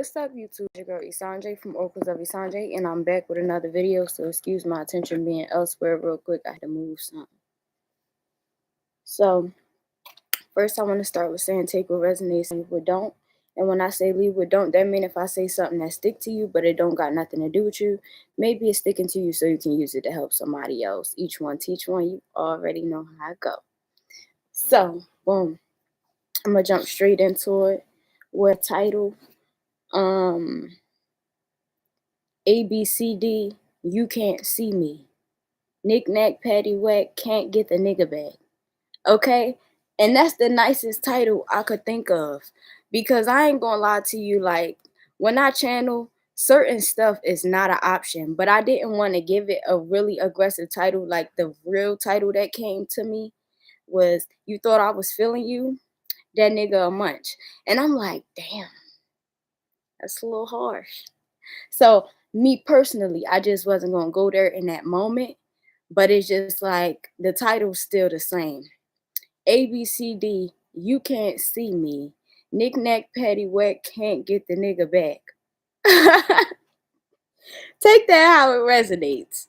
What's up, YouTube? It's your girl Esenje from Oracles of Esenje, and I'm back with another video. So excuse my attention being elsewhere real quick. I had to move something. So first, I want to start with saying take what resonates and leave what don't. And when I say leave what don't, that means if I say something that stick to you, but it don't got nothing to do with you, maybe it's sticking to you so you can use it to help somebody else. Each one teach one. You already know how I go. So boom, I'm gonna jump straight into it with a title. ABCD, you can't see me. Knick-knack, paddywhack, can't get the nigga back. Okay? And that's the nicest title I could think of. Because I ain't gonna lie to you, like, when I channel, certain stuff is not an option. But I didn't want to give it a really aggressive title. Like, the real title that came to me was, You Thought I Was Feeling You? That nigga a munch. And I'm like, damn, that's a little harsh. So me personally, I just wasn't gonna go there in that moment. But it's just like the title's still the same. ABCD, you can't see me. Knick-knack, paddywhack, can't get the nigga back. Take that how it resonates.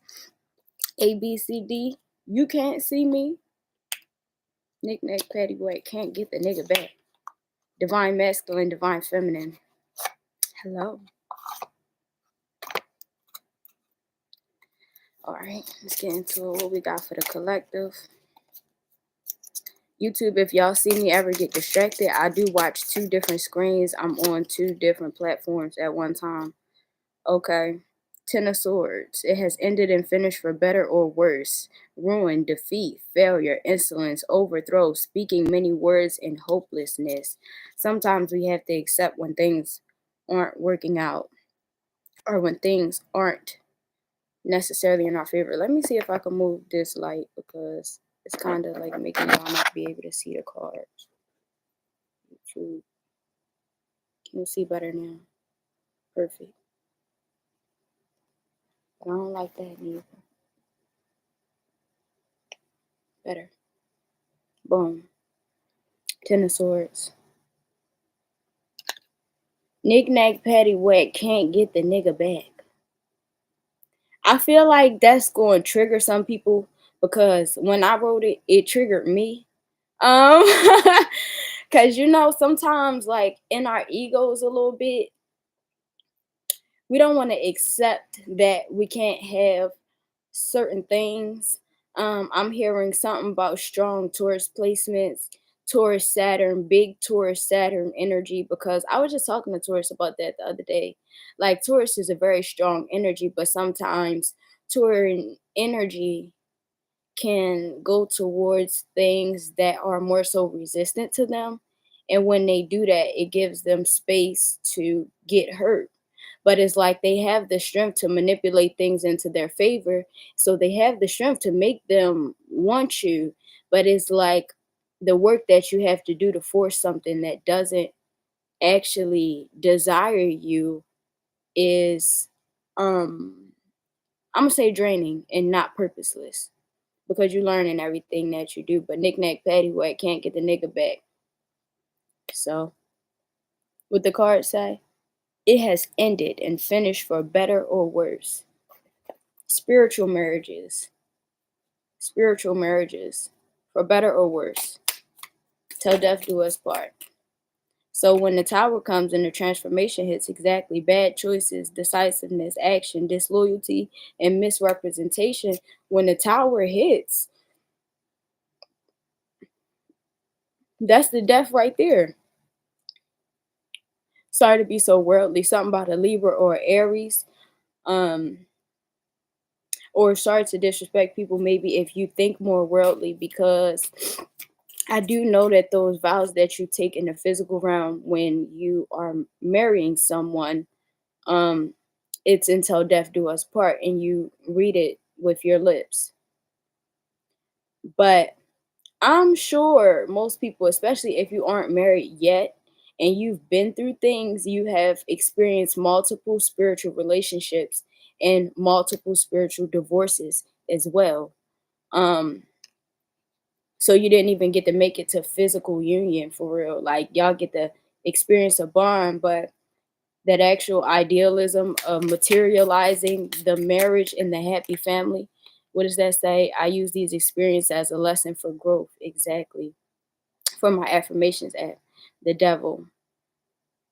ABCD, you can't see me. Knick-knack, paddywhack, can't get the nigga back. Divine masculine, divine feminine. Hello. All right, let's get into what we got for the collective. YouTube, if y'all see me ever get distracted, I do watch 2 different screens. I'm on 2 different platforms at one time. Okay. 10 of Swords. It has ended and finished for better or worse. Ruin, defeat, failure, insolence, overthrow, speaking many words, and hopelessness. Sometimes we have to accept when things aren't working out or when things aren't necessarily in our favor. Let me see if I can move this light because it's kind of like making y'all not be able to see the cards. YouTube. Can you see better now? Perfect. But I don't like that neither. Better. Boom. 10 of Swords. Knick-knack, paddywhack, can't get the nigga back. I feel like that's going to trigger some people because when I wrote it, it triggered me. Because, sometimes, like, in our egos a little bit, we don't want to accept that we can't have certain things. I'm hearing something about strong Taurus placements, Taurus Saturn, big Taurus Saturn energy, because I was just talking to Taurus about that the other day. Like, Taurus is a very strong energy, but sometimes Taurus energy can go towards things that are more so resistant to them. And when they do that, it gives them space to get hurt. But it's like they have the strength to manipulate things into their favor. So they have the strength to make them want you. But it's like the work that you have to do to force something that doesn't actually desire you is, I'm going to say draining and not purposeless. Because you're learning everything that you do. But knick-knack, paddywhack, can't get the nigga back. So, what the cards say? It has ended and finished for better or worse. Spiritual marriages. Spiritual marriages. For better or worse. Till death do us part. So when the Tower comes and the transformation hits, exactly, bad choices, decisiveness, action, disloyalty, and misrepresentation. When the Tower hits, that's the death right there. Sorry to be so worldly. Something about a Libra or Aries. Or sorry to disrespect people maybe if you think more worldly, because I do know that those vows that you take in the physical realm when you are marrying someone, it's until death do us part, and you read it with your lips. But I'm sure most people, especially if you aren't married yet and you've been through things, you have experienced multiple spiritual relationships and multiple spiritual divorces as well. So you didn't even get to make it to physical union for real. Like, y'all get to experience a bond, but that actual idealism of materializing the marriage and the happy family. What does that say? I use these experiences as a lesson for growth. Exactly. For my affirmations app, the devil.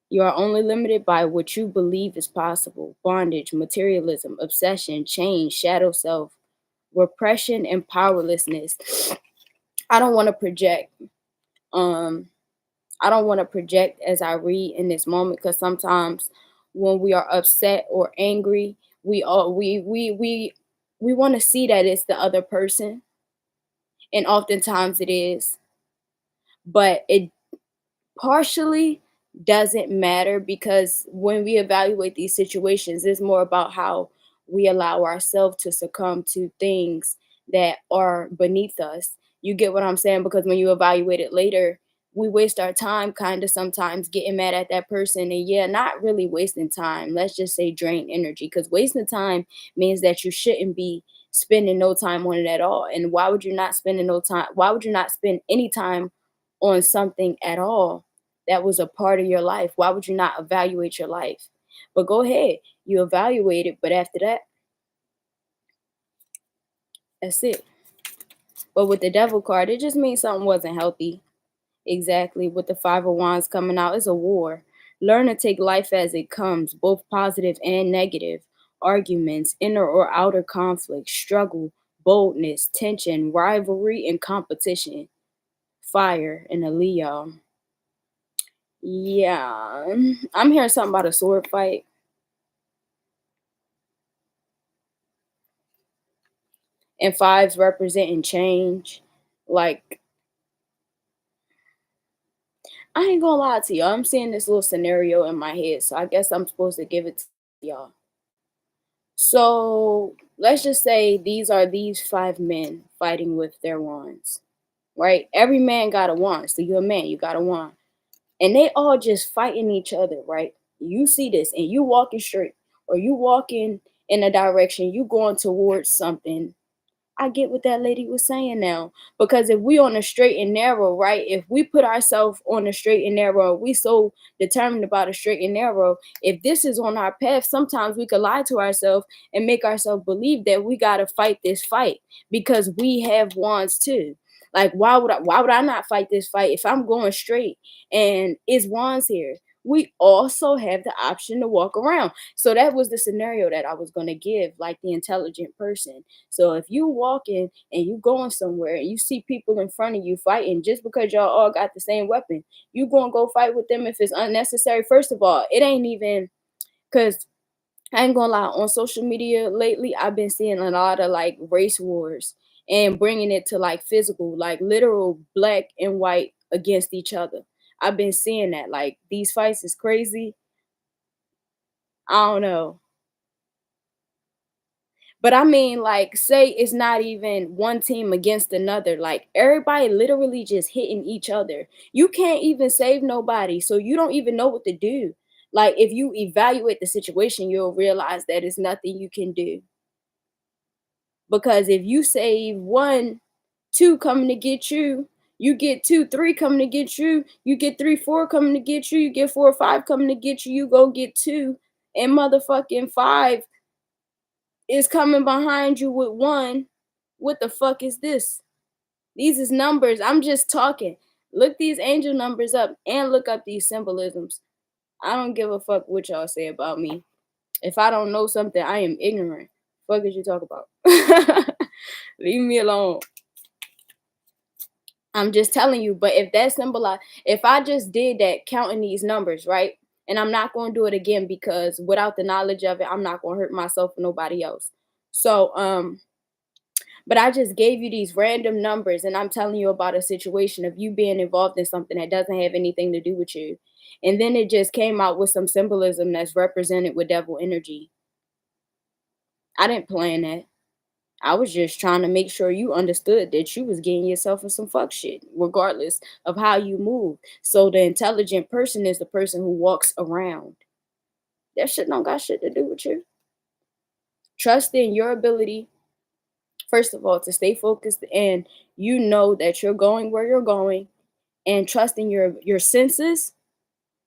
You are only limited by what you believe is possible. Bondage, materialism, obsession, change, shadow self, repression, and powerlessness. I don't want to project. Um, I don't want to project as I read in this moment, because sometimes when we are upset or angry, we all we want to see that it's the other person, and oftentimes it is, but it partially doesn't matter, because when we evaluate these situations, it's more about how we allow ourselves to succumb to things that are beneath us. You get what I'm saying? Because when you evaluate it later, we waste our time kind of sometimes getting mad at that person. And yeah, not really wasting time. Let's just say drain energy, because wasting time means that you shouldn't be spending no time on it at all. And why would you not spend no time? Why would you not spend any time on something at all that was a part of your life? Why would you not evaluate your life? But go ahead, you evaluate it, but after that, that's it. But with the devil card, it just means something wasn't healthy. Exactly. With the Five of Wands coming out, it's a war. Learn to take life as it comes, both positive and negative. Arguments, inner or outer conflict, struggle, boldness, tension, rivalry, and competition. Fire in a Leo. Yeah. I'm hearing something about a sword fight. And fives representing change. Like, I ain't gonna lie to y'all. I'm seeing this little scenario in my head, so I guess I'm supposed to give it to y'all. So let's just say these are these five men fighting with their wands, right? Every man got a wand. So you're a man, you got a wand. And they all just fighting each other, right? You see this and you walking straight, or you walking in a direction, you going towards something. I get what that lady was saying now. Because if we on a straight and narrow, right? If we put ourselves on a straight and narrow, we so determined about a straight and narrow. If this is on our path, sometimes we could lie to ourselves and make ourselves believe that we gotta fight this fight because we have wands too. Like, why would I not fight this fight if I'm going straight and it's wands here? We also have the option to walk around. So that was the scenario that I was gonna give, like the intelligent person. So if you walking and you going somewhere and you see people in front of you fighting, just because y'all all got the same weapon, you gonna go fight with them if it's unnecessary. First of all, it ain't even, because I ain't gonna lie, on social media lately, I've been seeing a lot of like race wars and bringing it to like physical, like literal black and white against each other. I've been seeing that. Like, these fights is crazy. I don't know. But I mean, like, say it's not even one team against another. Like, everybody literally just hitting each other. You can't even save nobody. So you don't even know what to do. Like, if you evaluate the situation, you'll realize that it's nothing you can do. Because if you save one, two coming to get you, you get two, three coming to get you, you get three, four coming to get you, you get four, five coming to get you, you go get two, and motherfucking five is coming behind you with one. What the fuck is this? These is numbers. I'm just talking. Look these angel numbers up and look up these symbolisms. I don't give a fuck what y'all say about me. If I don't know something, I am ignorant. Fuck is you talk about? Leave me alone. I'm just telling you. But if that symbolize, if I just did that counting these numbers, right? And I'm not going to do it again, because without the knowledge of it, I'm not going to hurt myself or nobody else. So but I just gave you these random numbers, and I'm telling you about a situation of you being involved in something that doesn't have anything to do with you. And then it just came out with some symbolism that's represented with devil energy. I didn't plan that. I was just trying to make sure you understood that you was getting yourself in some fuck shit, regardless of how you move. So the intelligent person is the person who walks around. That shit don't got shit to do with you. Trust in your ability, first of all, to stay focused, and you know that you're going where you're going, and trusting your senses.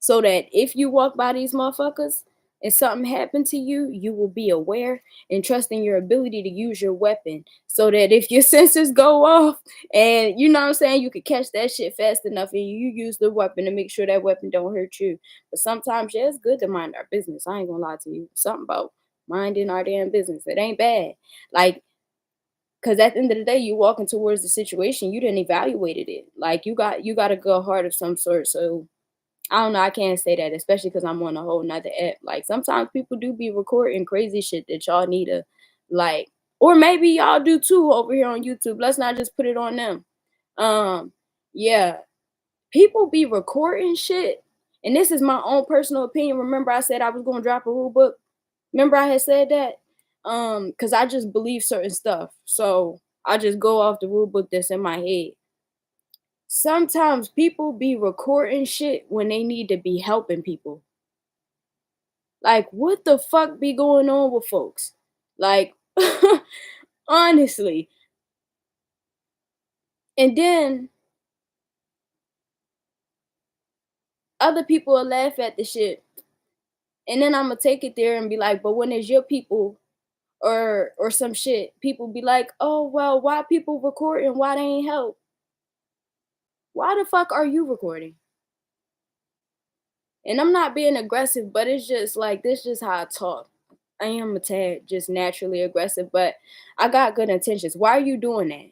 so that if you walk by these motherfuckers and something happened to you, you will be aware and trust in your ability to use your weapon so that if your sensors go off and you know what I'm saying, you could catch that shit fast enough and you use the weapon to make sure that weapon don't hurt you. But sometimes, yeah, it's good to mind our business. I ain't gonna lie to you. Something about minding our damn business. It ain't bad. Like, because at the end of the day, you walking towards the situation, you didn't evaluated it. Like you got a good heart of some sort. So I don't know. I can't say that, especially because I'm on a whole nother app. Like sometimes people do be recording crazy shit that y'all need to like, or maybe y'all do too over here on YouTube. Let's not just put it on them. Um, yeah, people be recording shit, and this is my own personal opinion. Remember, I said I was gonna drop a rule book. Remember, I had said that. Because I just believe certain stuff, so I just go off the rule book that's in my head. Sometimes people be recording shit when they need to be helping people. Like, what the fuck be going on with folks? Like, honestly. And then other people will laugh at the shit. And then I'm gonna take it there and be like, but when it's your people or some shit, people be like, oh well, why people recording? Why they ain't help? Why the fuck are you recording? And I'm not being aggressive, but it's just like this just how I talk. I am a tad just naturally aggressive, but I got good intentions. Why are you doing that?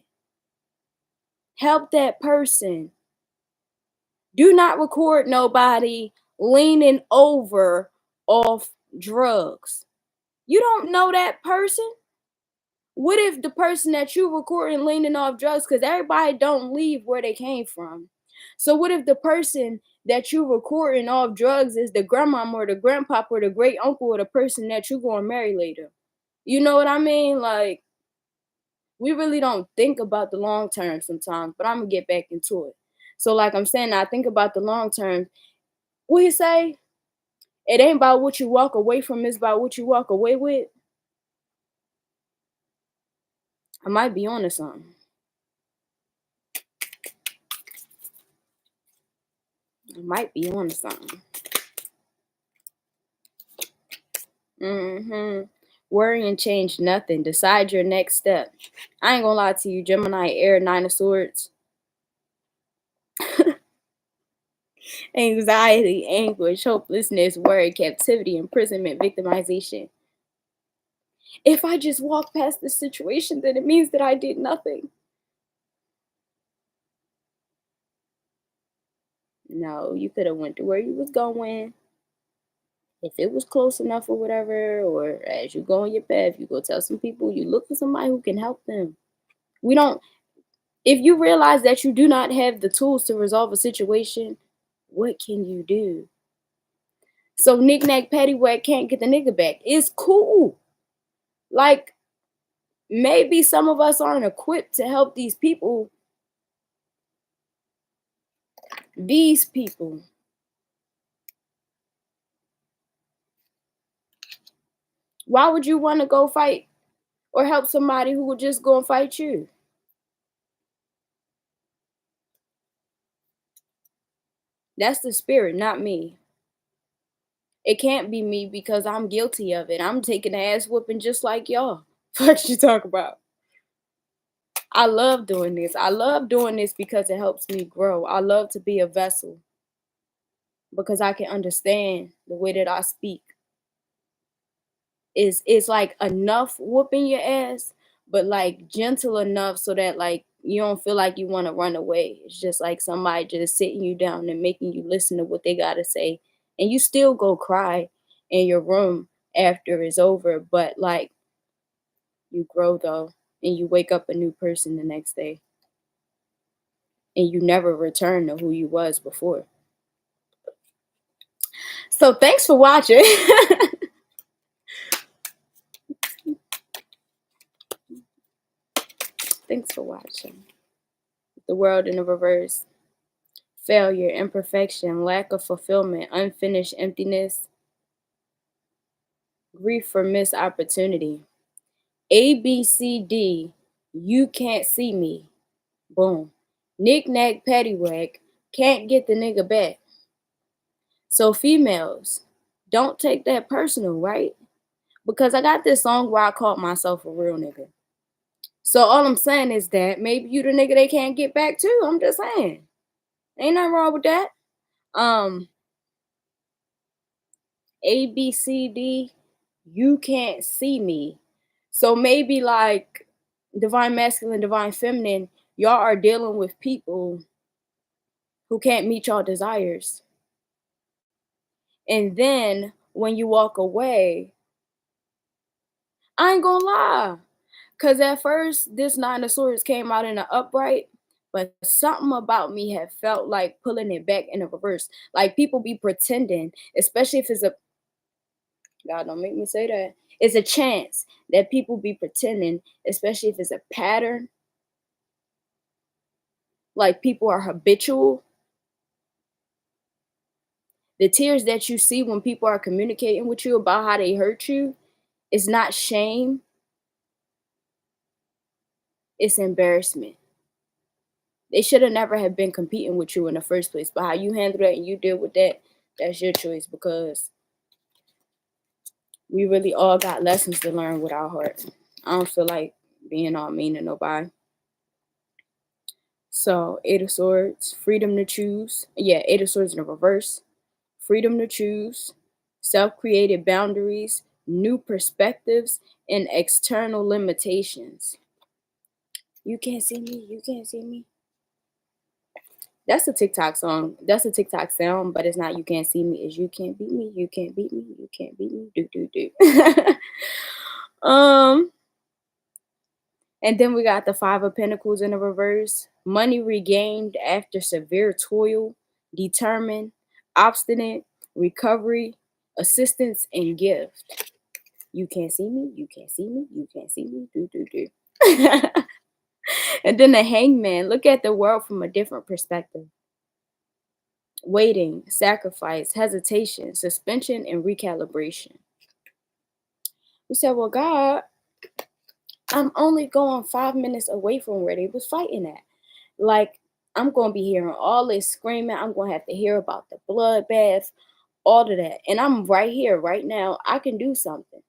Help that person. Do not record nobody leaning over off drugs. You don't know that person. What if the person that you recording leaning off drugs, because everybody don't leave where they came from. So what if the person that you recording off drugs is the grandmama or the grandpapa or the great uncle or the person that you gonna marry later? You know what I mean? Like, we really don't think about the long term sometimes, but I'm gonna get back into it. So like I'm saying, I think about the long term. What you say? It ain't about what you walk away from, it's about what you walk away with. I might be on to something. I might be on to something. Mm-hmm. Worry and change nothing. Decide your next step. I ain't gonna lie to you, Gemini, Air, Nine of Swords. Anxiety, anguish, hopelessness, worry, captivity, imprisonment, victimization. If I just walk past this situation, then it means that I did nothing. No, you could have went to where you was going. If it was close enough or whatever, or as you go on your path, you go tell some people, you look for somebody who can help them. We don't, if you realize that you do not have the tools to resolve a situation, what can you do? So knick-knack, paddywhack can't get the nigga back. It's cool. Like, maybe some of us aren't equipped to help these people. These people. Why would you want to go fight or help somebody who would just go and fight you? That's the spirit, not me. It can't be me because I'm guilty of it. I'm taking the ass whooping just like y'all. What you talk about? I love doing this. I love doing this because it helps me grow. I love to be a vessel because I can understand the way that I speak. Is like enough whooping your ass, but like gentle enough so that like you don't feel like you want to run away. It's just like somebody just sitting you down and making you listen to what they gotta say, and you still go cry in your room after it's over, but like you grow though, and you wake up a new person the next day, and you never return to who you was before. So thanks for watching. Thanks for watching. The world in the reverse. Failure, imperfection, lack of fulfillment, unfinished emptiness, grief for missed opportunity. A, B, C, D, you can't see me. Boom. Knick-knack, paddywhack, can't get the nigga back. So females, don't take that personal, right? Because I got this song where I called myself a real nigga. So all I'm saying is that maybe you the nigga they can't get back to. I'm just saying. Ain't nothing wrong with that. Um, A, B, C, D, you can't see me. So maybe like divine masculine, divine feminine, y'all are dealing with people who can't meet y'all desires. And then when you walk away, I ain't gonna lie. Cause at first this nine of swords came out in an upright, but something about me had felt like pulling it back in a reverse. Like people be pretending, especially if it's a God don't make me say that. It's a chance that people be pretending, especially if it's a pattern, like people are habitual. The tears that you see when people are communicating with you about how they hurt you is not shame, it's embarrassment. They should have never have been competing with you in the first place. But how you handle that and you deal with that, that's your choice because we really all got lessons to learn with our heart. I don't feel like being all mean to nobody. So, Eight of Swords, freedom to choose. Yeah, Eight of Swords in the reverse. Freedom to choose, self created boundaries, new perspectives, and external limitations. You can't see me, you can't see me. That's a TikTok song. That's a TikTok sound, but it's not you can't see me. It's you can't beat me, you can't beat me, you can't beat me. Do do do. um, and then we got the Five of Pentacles in the reverse. Money regained after severe toil, determined, obstinate, recovery, assistance, and gift. You can't see me, you can't see me, you can't see me. Do do do. And then the Hangman. Look at the world from a different perspective. Waiting, sacrifice, hesitation, suspension, and recalibration. We said, well, God, I'm only going 5 minutes away from where they was fighting at. Like, I'm going to be hearing all this screaming. I'm going to have to hear about the bloodbath, all of that. And I'm right here, right now. I can do something.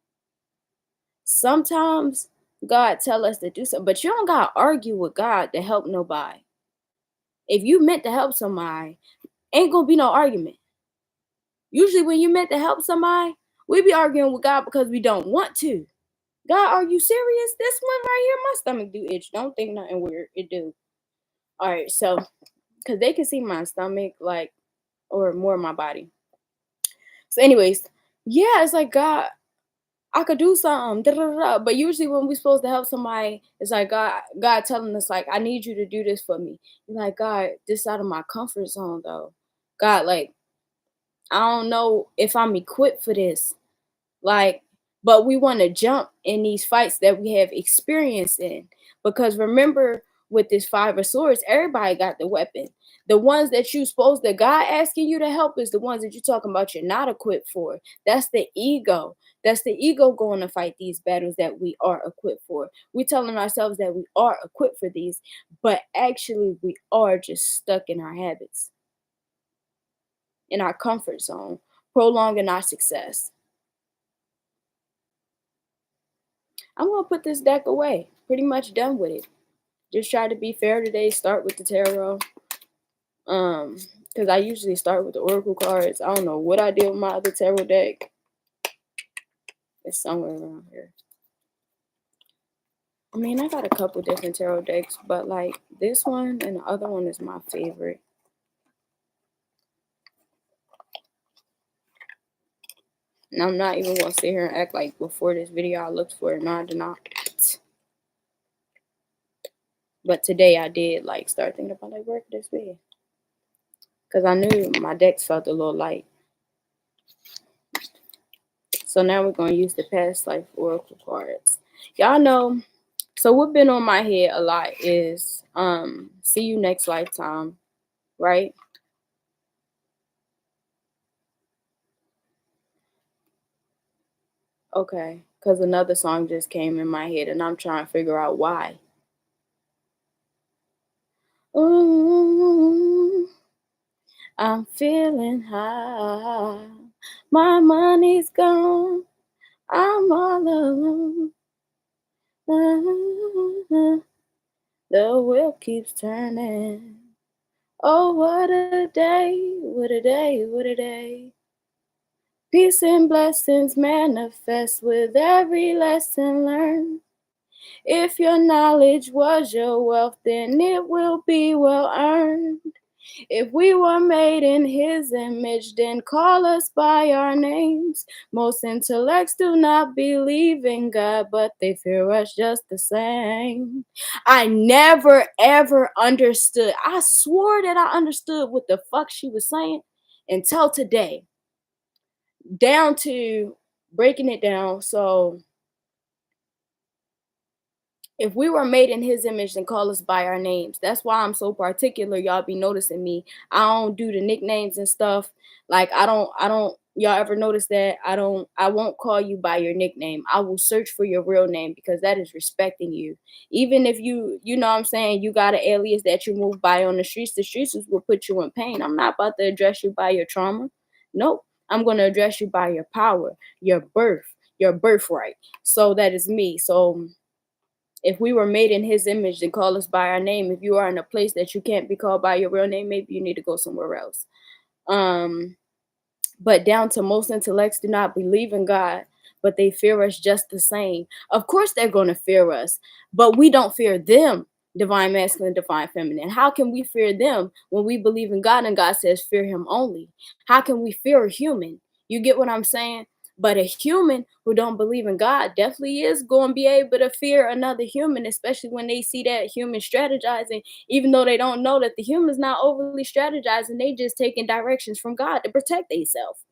Sometimes God tell us to do something, but you don't got to argue with God to help nobody. If you meant to help somebody, ain't going to be no argument. Usually when you meant to help somebody, we be arguing with God because we don't want to. God, are you serious? This one right here, my stomach do itch. Don't think nothing weird. It do. All right, so because they can see my stomach, like, or more of my body. So, anyways, yeah, it's like God, I could do something. Da, da, da, da. But usually when we're supposed to help somebody, it's like God telling us, like, I need you to do this for me. You're like, God, this out of my comfort zone though. God, like, I don't know if I'm equipped for this. Like, but we want to jump in these fights that we have experience in. Because remember, with this Five of Swords, everybody got the weapon. The ones that you supposed that God asking you to help is the ones that you're talking about you're not equipped for. That's the ego. That's the ego going to fight these battles that we are equipped for. We're telling ourselves that we are equipped for these, but actually we are just stuck in our habits, in our comfort zone, prolonging our success. I'm gonna put this deck away. Pretty much done with it. Just try to be fair today. Start with the tarot. Because I usually start with the oracle cards. I don't know what I did with my other tarot deck. It's somewhere around here. I mean, I got a couple different tarot decks, but like this one and the other one is my favorite. And I'm not even gonna sit here and act like before this video I looked for it. No, I did not. But today I did like start thinking about like where could this be? Because I knew my decks felt a little light. So now we're going to use the past life oracle cards. Y'all know, so what been on my head a lot is see you next lifetime, right? Okay, because another song just came in my head and I'm trying to figure out why. Ooh, I'm feeling high. My money's gone. I'm all alone. The wheel keeps turning. Oh, what a day, what a day, what a day. Peace and blessings manifest with every lesson learned. If your knowledge was your wealth, then it will be well earned. If we were made in his image, then call us by our names. Most intellects do not believe in God, but they fear us just the same. I never ever understood. I swore that I understood what the fuck she was saying until today, down to breaking it down. So if we were made in his image, then call us by our names. That's why I'm so particular. Y'all be noticing me. I don't do the nicknames and stuff. Like I don't y'all ever notice that? I won't call you by your nickname. I will search for your real name because that is respecting you. Even if you know what I'm saying, you got an alias that you move by on the streets will put you in pain. I'm not about to address you by your trauma. Nope. I'm gonna address you by your power, your birth, your birthright. So that is me. So if we were made in his image, then call us by our name. If you are in a place that you can't be called by your real name, maybe you need to go somewhere else. Um, but down to most intellects do not believe in God, but they fear us just the same. Of course, they're going to fear us, but we don't fear them. Divine masculine, divine feminine. How can we fear them when we believe in God and God says fear him only? How can we fear a human? You get what I'm saying? But a human who don't believe in God definitely is going to be able to fear another human, especially when they see that human strategizing, even though they don't know that the human's not overly strategizing, they just taking directions from God to protect themselves.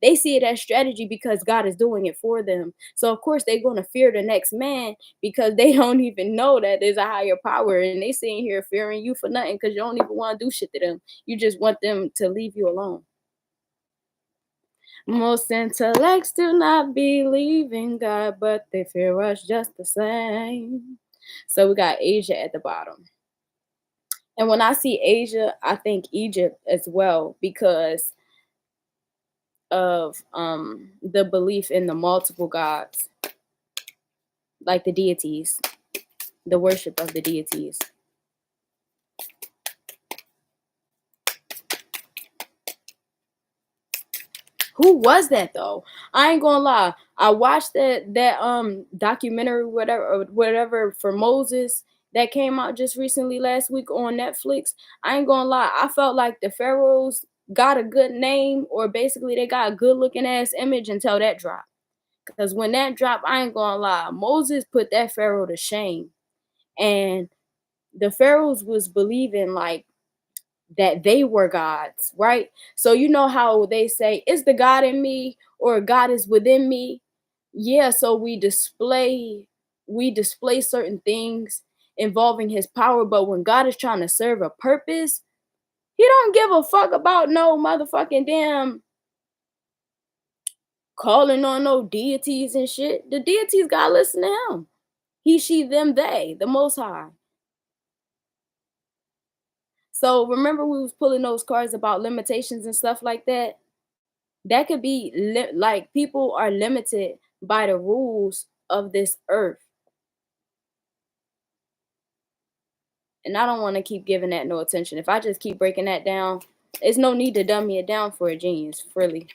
They see it as strategy because God is doing it for them. So of course they're going to fear the next man because they don't even know that there's a higher power, and they sitting here fearing you for nothing because you don't even want to do shit to them. You just want them to leave you alone. Most intellects do not believe in God, but they fear us just the same. So we got Asia at the bottom. And when I see Asia, I think Egypt as well because of the belief in the multiple gods, like the deities, the worship of the deities. Who was that though? I ain't gonna lie. I watched that documentary, whatever for Moses that came out just recently last week on Netflix. I ain't gonna lie. I felt like the pharaohs got a good name, or basically they got a good looking ass image until that dropped. Because when that dropped, I ain't gonna lie, Moses put that pharaoh to shame. And the pharaohs was believing like that they were gods, right? So you know how they say, is the God in me or God is within me? Yeah, so we display certain things involving his power, but when God is trying to serve a purpose, he don't give a fuck about no motherfucking damn calling on no deities and shit. The deities gotta listen to him. He, she, them, they, the most high. So remember we was pulling those cards about limitations and stuff like that. That could be like people are limited by the rules of this earth, and I don't want to keep giving that no attention. If I just keep breaking that down, there's no need to dummy it down for a genius. Really,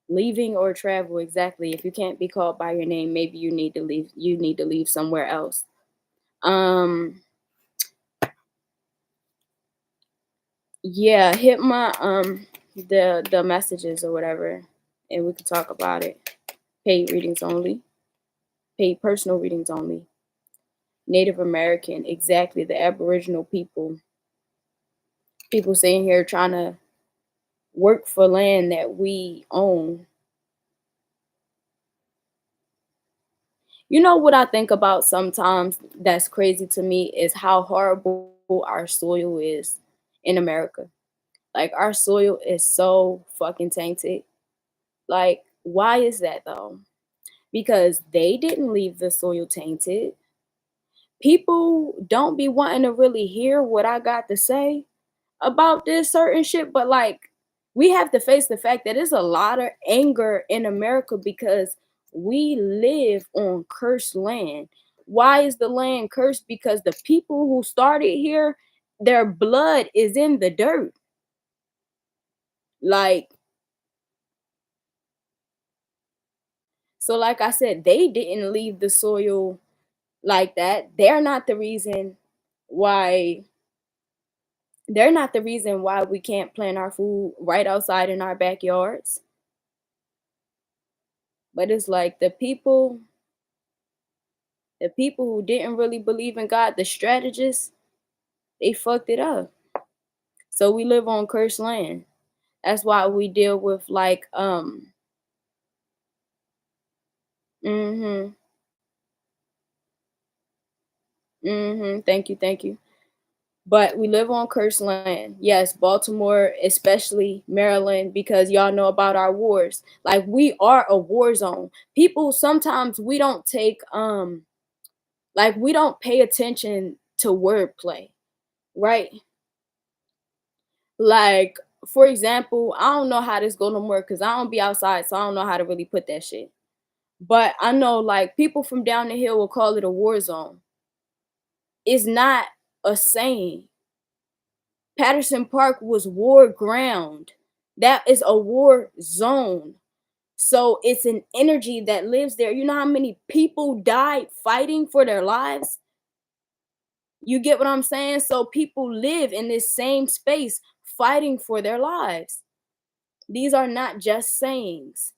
leaving or travel, exactly. If you can't be called by your name, maybe you need to leave. You need to leave somewhere else. um yeah, hit my the messages or whatever, and we can talk about it. Paid readings only. Paid personal readings only. Native American, exactly, the Aboriginal people. People sitting here trying to work for land that we own. You know what I think about sometimes that's crazy to me is how horrible our soil is in America. Like our soil is so fucking tainted. Like, why is that though? Because they didn't leave the soil tainted. People don't be wanting to really hear what I got to say. about this certain shit, but like we have to face the fact that there's a lot of anger in America because we live on cursed land. Why is the land cursed? Because the people who started here, their blood is in the dirt. Like, so like I said, they didn't leave the soil like that. Why they're not the reason why we can't plant our food right outside in our backyards. But it's like the people who didn't really believe in God, the strategists, they fucked it up. So we live on cursed land. That's why we deal with like mhm thank you, thank you. But we live on cursed land. Yes, Baltimore, especially Maryland, because y'all know about our wars. Like we are a war zone. People sometimes we don't take like we don't pay attention to wordplay, right? Like, for example, I don't know how this go no more because I don't be outside, so I don't know how to really put that shit. But I know like people from down the hill will call it a war zone. It's not a saying. Patterson Park was war ground. That is a war zone. So it's an energy that lives there. You know how many people died fighting for their lives? You get what I'm saying? So people live in this same space fighting for their lives. These are not just sayings.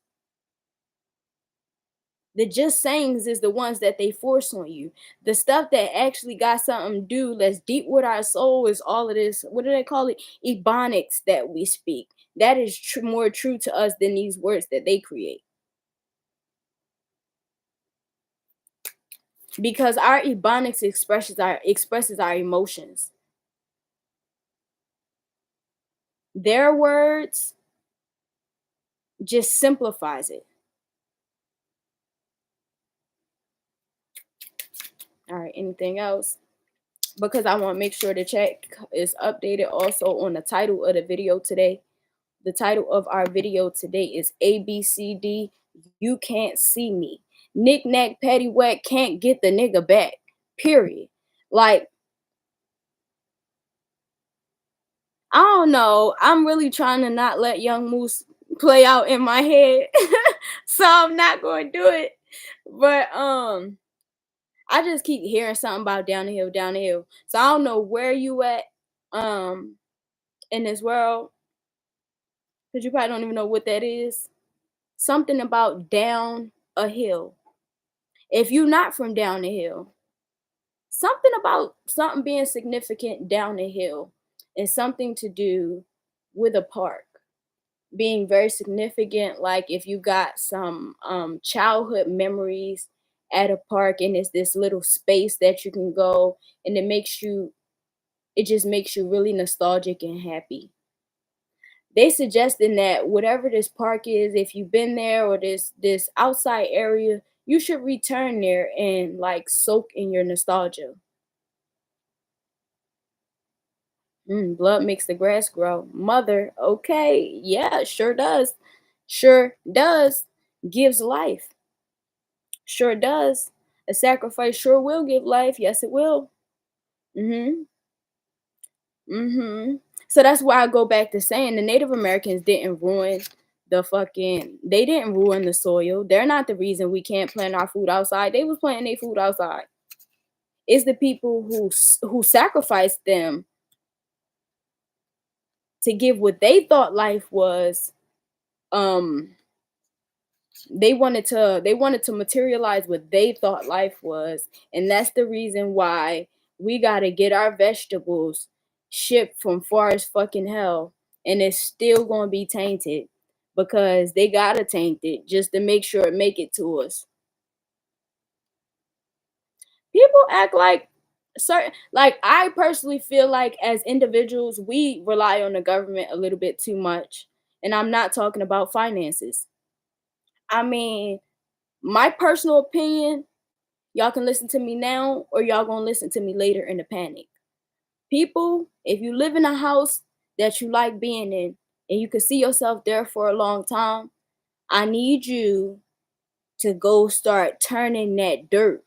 The just sayings is the ones that they force on you. The stuff that actually got something to do that's deep with our soul is all of this. What do they call it? Ebonics that we speak. That is more true to us than these words that they create. Because our ebonics expresses our emotions. Their words just simplifies it. All right, anything else? Because I want to make sure the chat is updated also on the title of the video today. The title of our video today is ABCD. You can't see me. Knick knack patty whack can't get the nigga back. Period. Like, I don't know. I'm really trying to not let Young Moose play out in my head. So I'm not going to do it. But I just keep hearing something about down the hill, down the hill. So I don't know where you at um in this world, because you probably don't even know what that is. Something about down a hill. If you're not from down the hill, something about something being significant down the hill is something to do with a park being very significant. Like if you got some childhood memories at a park and it's this little space that you can go, and it just makes you really nostalgic and happy. They suggesting that whatever this park is, if you've been there or this outside area, you should return there and like soak in your nostalgia. Blood makes the grass grow. Mother, okay, yeah, sure does. Sure does. Gives life. Sure does. A sacrifice sure will give life. Yes, it will. Mm-hmm. Mm-hmm. So that's why I go back to saying the Native Americans didn't ruin they didn't ruin the soil. They're not the reason we can't plant our food outside. They was planting their food outside. It's the people who sacrificed them to give what they thought life was. Um, they wanted to materialize what they thought life was, and that's the reason why we gotta get our vegetables shipped from far as fucking hell, and it's still gonna be tainted because they gotta taint it just to make sure it make it to us. People act like certain, like I personally feel like as individuals we rely on the government a little bit too much, and I'm not talking about finances. I mean, my personal opinion, y'all can listen to me now or y'all gonna listen to me later in the panic. People, if you live in a house that you like being in and you can see yourself there for a long time, I need you to go start turning that dirt.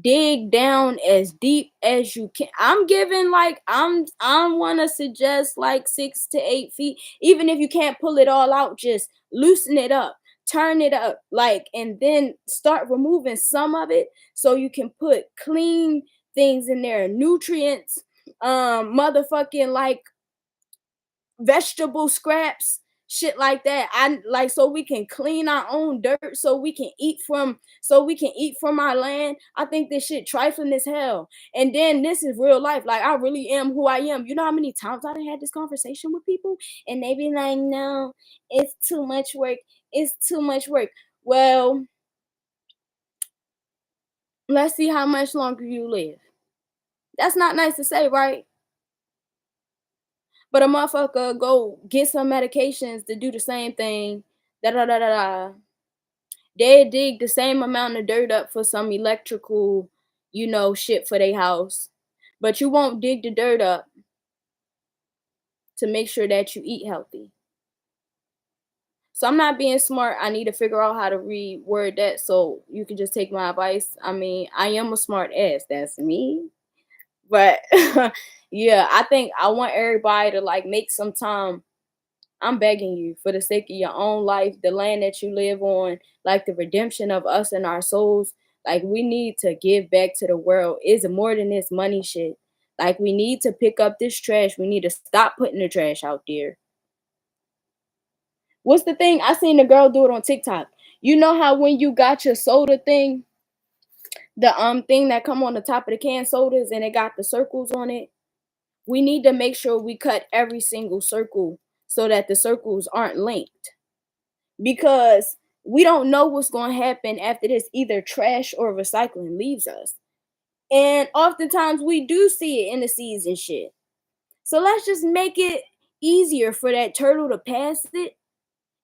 Dig down as deep as you can. I'm giving like I want to suggest like 6 to 8 feet. Even if you can't pull it all out, just loosen it up, turn it up, like, and then start removing some of it so you can put clean things in there, nutrients, motherfucking like vegetable scraps, shit like that. I like so we can clean our own dirt, so we can eat from our land. I think this shit trifling as hell. And then this is real life. Like I really am who I am. You know how many times I done had this conversation with people and they be like, no, it's too much work. It's too much work. Well, let's see how much longer you live. That's not nice to say, right? But a motherfucker go get some medications to do the same thing. Da da da da da. They dig the same amount of dirt up for some electrical, shit for their house. But you won't dig the dirt up to make sure that you eat healthy. So I'm not being smart. I need to figure out how to reword that so you can just take my advice. I mean, I am a smart ass. That's me. But yeah, I think I want everybody to like make some time. I'm begging you for the sake of your own life, the land that you live on, like the redemption of us and our souls. Like we need to give back to the world. It's more than this money shit. Like we need to pick up this trash. We need to stop putting the trash out there. What's the thing? I seen the girl do it on TikTok. You know how when you got your soda thing, the thing that come on the top of the can sodas and it got the circles on it? We need to make sure we cut every single circle so that the circles aren't linked. Because we don't know what's going to happen after this. Either trash or recycling leaves us. And oftentimes we do see it in the seas and shit. So let's just make it easier for that turtle to pass it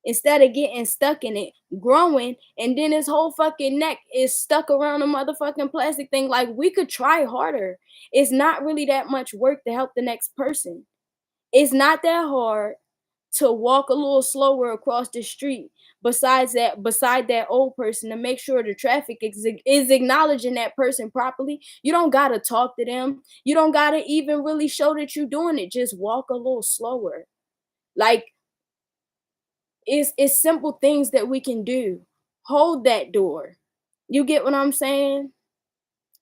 instead of getting stuck in it, growing, and then his whole fucking neck is stuck around a motherfucking plastic thing. Like we could try harder. It's not really that much work to help the next person. It's not that hard to walk a little slower across the street beside that old person to make sure the traffic is acknowledging that person properly. You don't gotta talk to them. You don't gotta even really show that you're doing it. Just walk a little slower. Like it's simple things that we can do. Hold that door. You get what I'm saying?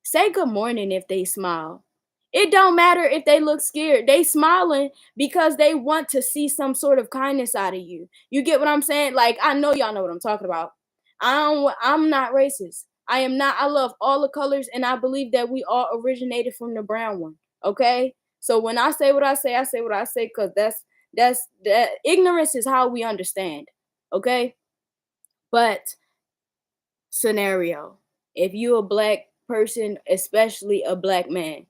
Say good morning if they smile. It don't matter if they look scared. They smiling because they want to see some sort of kindness out of you. You get what I'm saying? Like I know y'all know what I'm talking about. I'm not racist. I am not. I love all the colors and I believe that we all originated from the brown one. Okay? So when I say what I say what I say cuz that's that ignorance is how we understand. Okay? But scenario. If you a black person, especially a black man,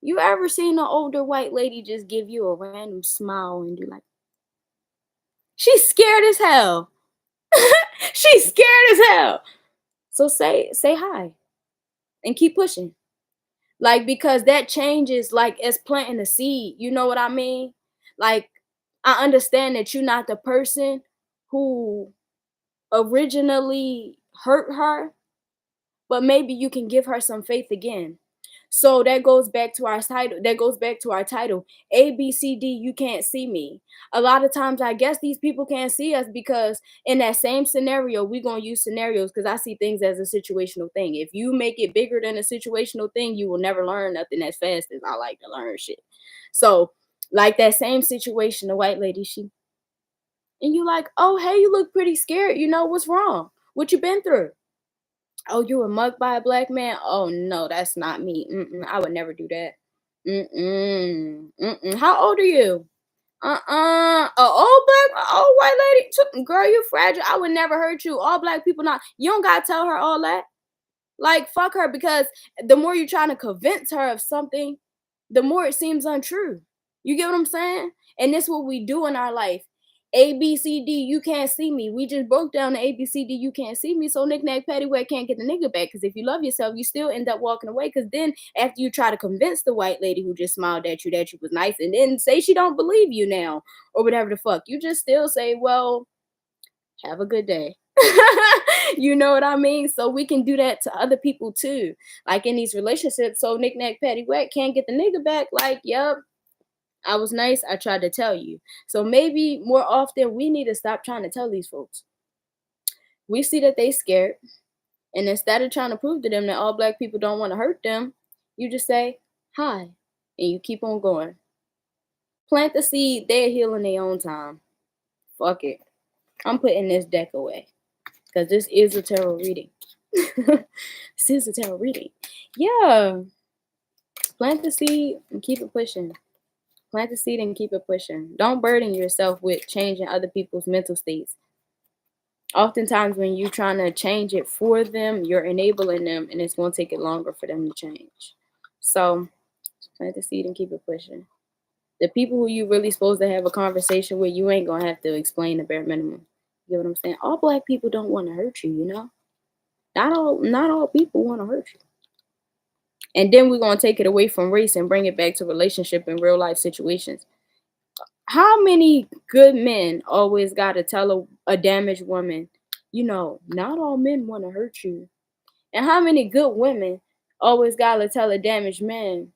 you ever seen an older white lady just give you a random smile and do like, she's scared as hell. She's scared as hell. So say hi and keep pushing. Like because that changes like as planting a seed. You know what I mean? Like I understand that you're not the person who originally hurt her, but maybe you can give her some faith again. So that goes back to our title. That goes back to our title. A, B, C, D, you can't see me. A lot of times I guess these people can't see us because in that same scenario, we're gonna use scenarios because I see things as a situational thing. If you make it bigger than a situational thing, you will never learn nothing as fast as I like to learn shit. So, like that same situation, the white lady, and you like, oh hey, you look pretty scared. You know what's wrong? What you been through? Oh, you were mugged by a black man? Oh no, that's not me. I would never do that. How old are you? A old black, a old white lady. Girl, you fragile. I would never hurt you. All black people not. You don't gotta tell her all that. Like fuck her because the more you're trying to convince her of something, the more it seems untrue. You get what I'm saying? And this what we do in our life. A, B, C, D, you can't see me. We just broke down the A, B, C, D, you can't see me. So knick-knack, paddywhack can't get the nigga back. Because if you love yourself, you still end up walking away. Because then after you try to convince the white lady who just smiled at you that you was nice and then say she don't believe you now or whatever the fuck, you just still say, well, have a good day. You know what I mean? So we can do that to other people too. Like in these relationships, so knick-knack, paddywhack can't get the nigga back. Like, yep, I was nice. I tried to tell you. So maybe more often we need to stop trying to tell these folks. We see that they scared, and instead of trying to prove to them that all black people don't want to hurt them, you just say hi, and you keep on going. Plant the seed. They'll heal in their own time. Fuck it. I'm putting this deck away because this is a tarot reading. This is a tarot reading. Yeah. Plant the seed and keep it pushing. Plant the seed and keep it pushing. Don't burden yourself with changing other people's mental states. Oftentimes, when you're trying to change it for them, you're enabling them, and it's going to take it longer for them to change. So, plant the seed and keep it pushing. The people who you really supposed to have a conversation with, you ain't going to have to explain the bare minimum. You know what I'm saying? All black people don't want to hurt you, you know? Not all people want to hurt you. And then we're going to take it away from race and bring it back to relationship and real life situations. How many good men always got to tell a damaged woman, not all men want to hurt you? And how many good women always got to tell a damaged man,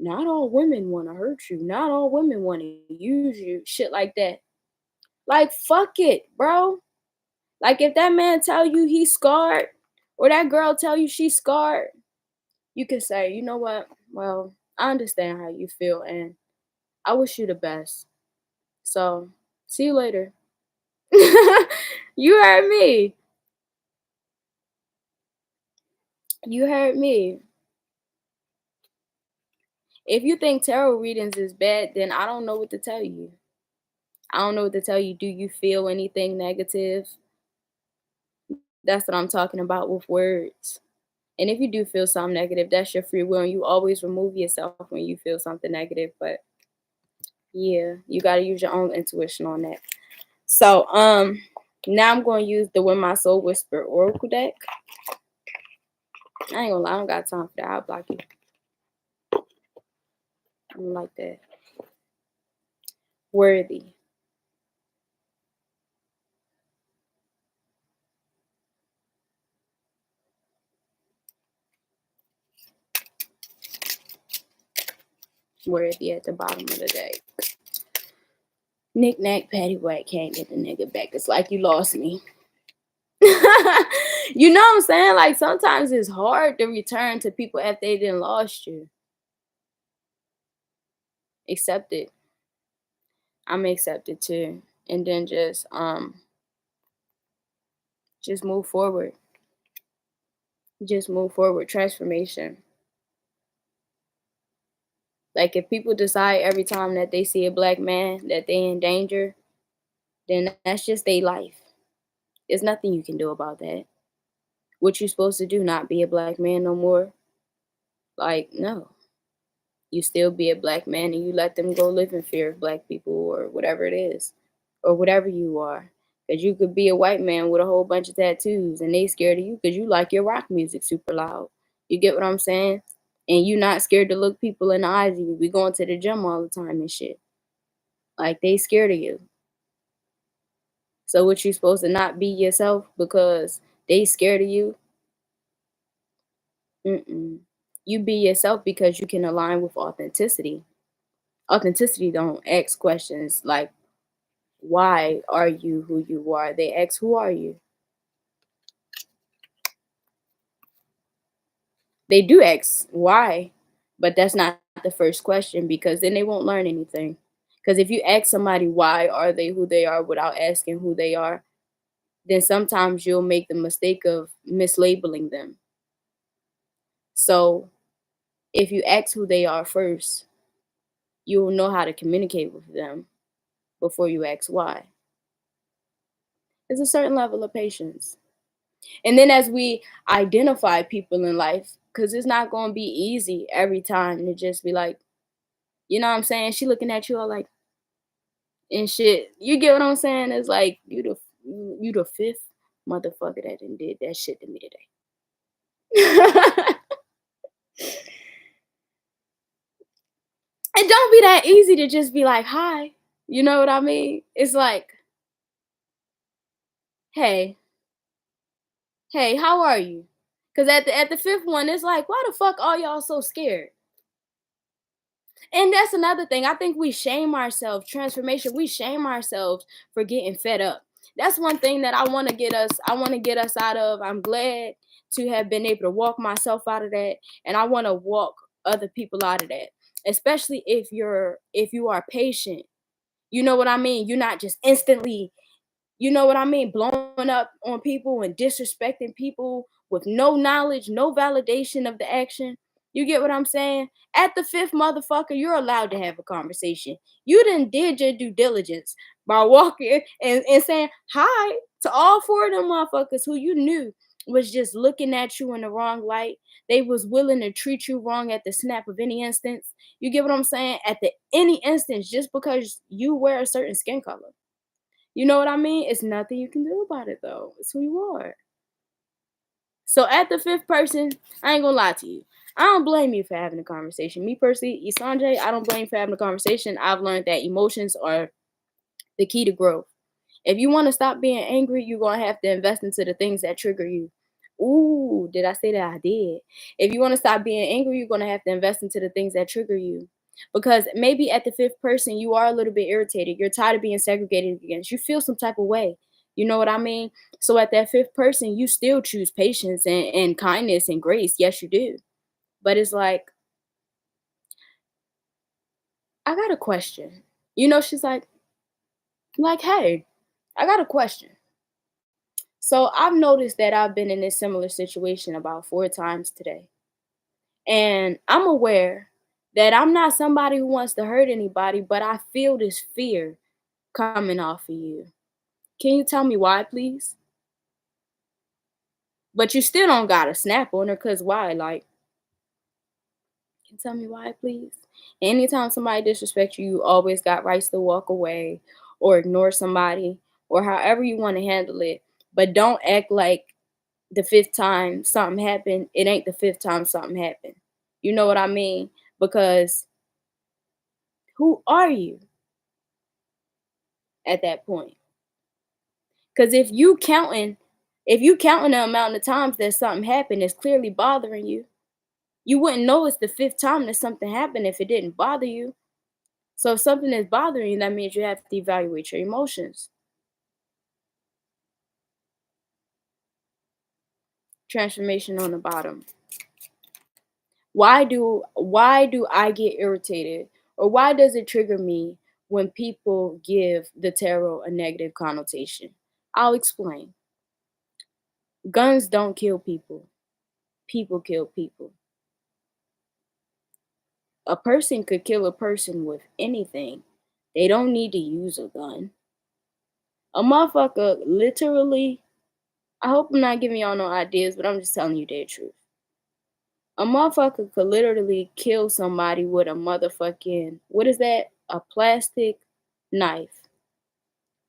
not all women want to hurt you. Not all women want to use you. Shit like that. Like, fuck it, bro. Like, if that man tell you he's scarred or that girl tell you she's scarred, you can say, you know what? Well, I understand how you feel and I wish you the best. So, see you later. You heard me. You heard me. If you think tarot readings is bad, then I don't know what to tell you. I don't know what to tell you. Do you feel anything negative? That's what I'm talking about with words. And if you do feel something negative, that's your free will. And you always remove yourself when you feel something negative. But yeah, you got to use your own intuition on that. So, now I'm going to use the When My Soul Whisper Oracle deck. I ain't gonna lie, I don't got time for that. I'll block you. I don't like that. Worthy. Worthy at the bottom of the deck. Knick-knack, paddywhack, can't get the nigga back. It's like you lost me. You know what I'm saying? Like, sometimes it's hard to return to people after they didn't lost you. Accept it. I'm accepted too. And then just move forward. Just move forward. Transformation. Like, if people decide every time that they see a black man that they in danger, then that's just their life. There's nothing you can do about that. What you supposed to do? Not be a black man no more? Like, no. You still be a black man and you let them go live in fear of black people or whatever it is. Or whatever you are. Because you could be a white man with a whole bunch of tattoos and they scared of you because you like your rock music super loud. You get what I'm saying? And you not scared to look people in the eyes. You be going to the gym all the time and shit. Like, they scared of you. So what you supposed to not be yourself because they scared of you? Mm-mm. You be yourself because you can align with authenticity. Authenticity don't ask questions like, why are you who you are? They ask, who are you? They do ask why, but that's not the first question because then they won't learn anything. Because if you ask somebody why are they who they are without asking who they are, then sometimes you'll make the mistake of mislabeling them. So if you ask who they are first, you'll know how to communicate with them before you ask why. There's a certain level of patience. And then as we identify people in life, because it's not going to be easy every time to just be like, you know what I'm saying? She looking at you all like, and shit. You get what I'm saying? It's like you the fifth motherfucker that done did that shit to me today. It don't be that easy to just be like, "Hi." You know what I mean? It's like, "Hey, hey, how are you?" Because at the fifth one, it's like, "Why the fuck are y'all so scared?" And that's another thing. I think we shame ourselves. Transformation, we shame ourselves for getting fed up. That's one thing that I want to get us out of. I'm glad to have been able to walk myself out of that, and I want to walk other people out of that. Especially if you are patient. You know what I mean? You're not just instantly, you know what I mean, blowing up on people and disrespecting people with no knowledge, no validation of the action. You get what I'm saying? At the fifth motherfucker, you're allowed to have a conversation. You done did your due diligence by walking and saying hi to all four of them motherfuckers who you knew was just looking at you in the wrong light. They was willing to treat you wrong at the snap of any instance. You get what I'm saying? At the any instance, just because you wear a certain skin color. You know what I mean? It's nothing you can do about it though. It's who you are. So at the fifth person, I ain't gonna lie to you. I don't blame you for having a conversation. Me personally, Esenje, I don't blame you for having a conversation. I've learned that emotions are the key to growth. If you want to stop being angry, you're gonna have to invest into the things that trigger you. Ooh, did I say that? I did. If you want to stop being angry, you're gonna have to invest into the things that trigger you. Because maybe at the fifth person, you are a little bit irritated. You're tired of being segregated against. You feel some type of way. You know what I mean? So at that fifth person, you still choose patience and kindness and grace. Yes, you do. But it's I got a question. She's like, hey, I got a question. So I've noticed that I've been in this similar situation about 4 times today. And I'm aware that I'm not somebody who wants to hurt anybody, but I feel this fear coming off of you. Can you tell me why, please? But you still don't gotta snap on her, cause why? Like, can you tell me why, please? Anytime somebody disrespects you, you always got rights to walk away or ignore somebody or however you want to handle it. But don't act like the fifth time something happened, it ain't the fifth time something happened. You know what I mean? Because who are you at that point? Because if you counting the amount of times that something happened, it's clearly bothering you. You wouldn't know it's the fifth time that something happened if it didn't bother you. So if something is bothering you, that means you have to evaluate your emotions. Transformation on the bottom. Why do I get irritated, or why does it trigger me when people give the tarot a negative connotation? I'll explain. Guns don't kill people. People kill people. A person could kill a person with anything. They don't need to use a gun. A motherfucker literally, I hope I'm not giving y'all no ideas, but I'm just telling you the truth. A motherfucker could literally kill somebody with a motherfucking, what is that? A plastic knife.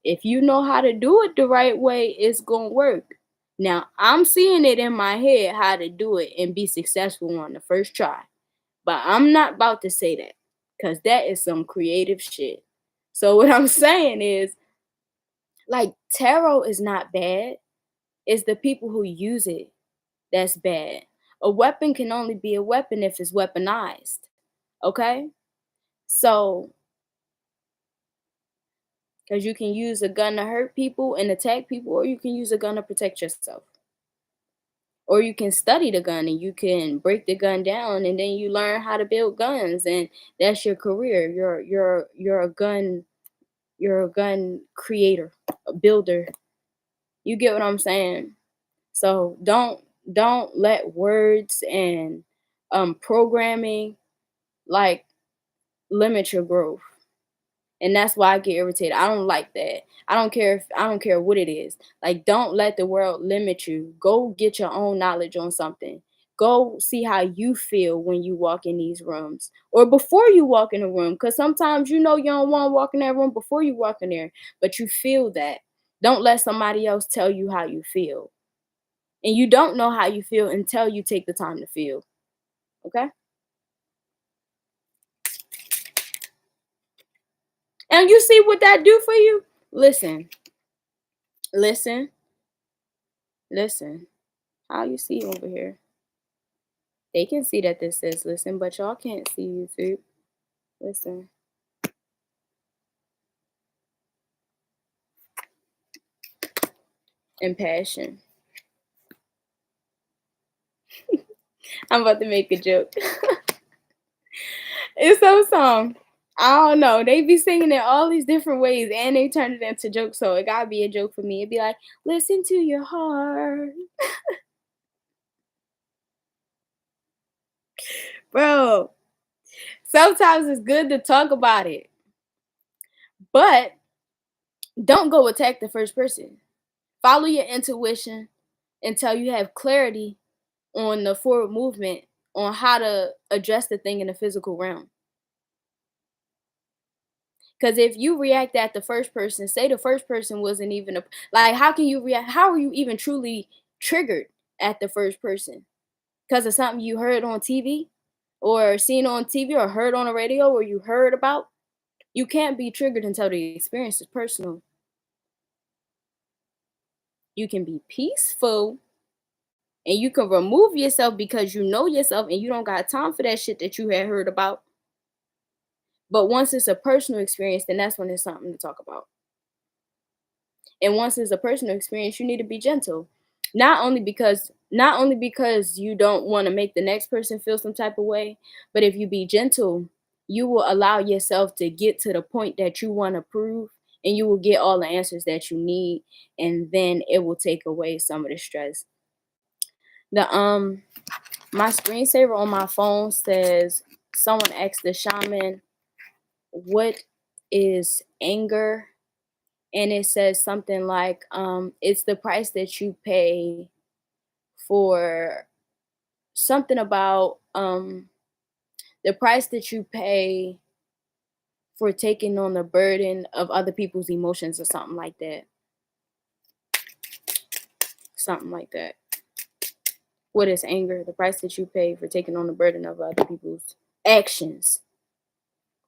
If you know how to do it the right way, it's gonna work. Now, I'm seeing it in my head how to do it and be successful on the first try. But I'm not about to say that because that is some creative shit. So, what I'm saying is, like, tarot is not bad, it's the people who use it that's bad. A weapon can only be a weapon if it's weaponized. Okay? So, because you can use a gun to hurt people and attack people, or you can use a gun to protect yourself. Or you can study the gun and you can break the gun down and then you learn how to build guns and that's your career. You're a gun creator, a builder. You get what I'm saying? So don't let words and programming like limit your growth. And that's why I get irritated. I don't like that. I don't care what it is. Like, don't let the world limit you. Go get your own knowledge on something. Go see how you feel when you walk in these rooms or before you walk in a room. Because sometimes you know you don't want to walk in that room before you walk in there, but you feel that. Don't let somebody else tell you how you feel. And you don't know how you feel until you take the time to feel. Okay? And you see what that do for you? Listen, listen, listen. How you see over here? They can see that this says listen, but y'all can't see YouTube. Listen. And passion. I'm about to make a joke. It's so song. I don't know. They be singing it all these different ways and they turn it into jokes. So it gotta be a joke for me. It'd be like, listen to your heart. Bro, sometimes it's good to talk about it. But don't go attack the first person. Follow your intuition until you have clarity on the forward movement on how to address the thing in the physical realm. Because if you react at the first person, say the first person wasn't even a like, how can you react? How are you even truly triggered at the first person? Because of something you heard on TV or seen on TV or heard on the radio or you heard about? You can't be triggered until the experience is personal. You can be peaceful and you can remove yourself because you know yourself and you don't got time for that shit that you had heard about. But once it's a personal experience, then that's when it's something to talk about. And once it's a personal experience, you need to be gentle. Not only because you don't want to make the next person feel some type of way, but if you be gentle, you will allow yourself to get to the point that you want to prove and you will get all the answers that you need and then it will take away some of the stress. The My screensaver on my phone says someone asked the shaman what is anger, and it says something like it's the price that you pay for something about the price that you pay for taking on the burden of other people's emotions or something like that. Something like that. What is anger? The price that you pay for taking on the burden of other people's actions.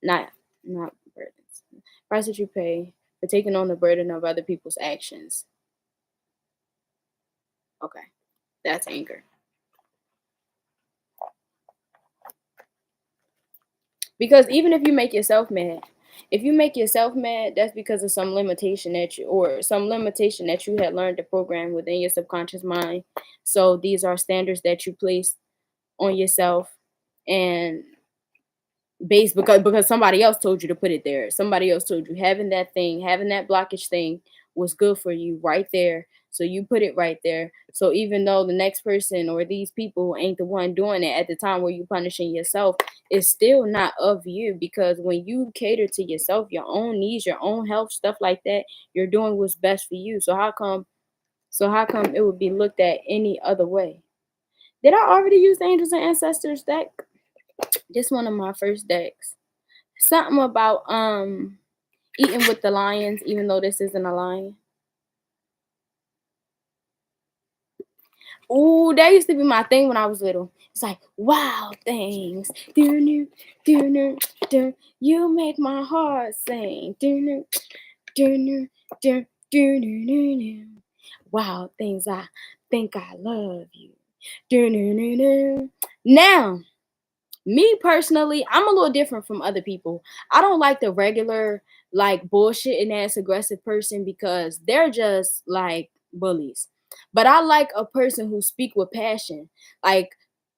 Not burdens. Price that you pay for taking on the burden of other people's actions. Okay. That's anger. Because even if you make yourself mad, if you make yourself mad, that's because of some limitation that you had learned to program within your subconscious mind. So these are standards that you place on yourself and based because somebody else told you to put it there. Somebody else told you having that blockage thing was good for you right there. So you put it right there. So even though the next person or these people ain't the one doing it at the time where you punishing yourself, it's still not of you because when you cater to yourself, your own needs, your own health, stuff like that, you're doing what's best for you. So how come it would be looked at any other way? Did I already use the Angels and Ancestors deck? Just one of my first decks. Something about eating with the lions, even though this isn't a lion. Ooh, that used to be my thing when I was little. It's like wild things. Do do do. You make my heart sing. Do do do do. Wild things. I think I love you. Do. Now, me personally, I'm a little different from other people. I don't like the regular, like bullshit and ass aggressive person because they're just like bullies. But I like a person who speak with passion. Like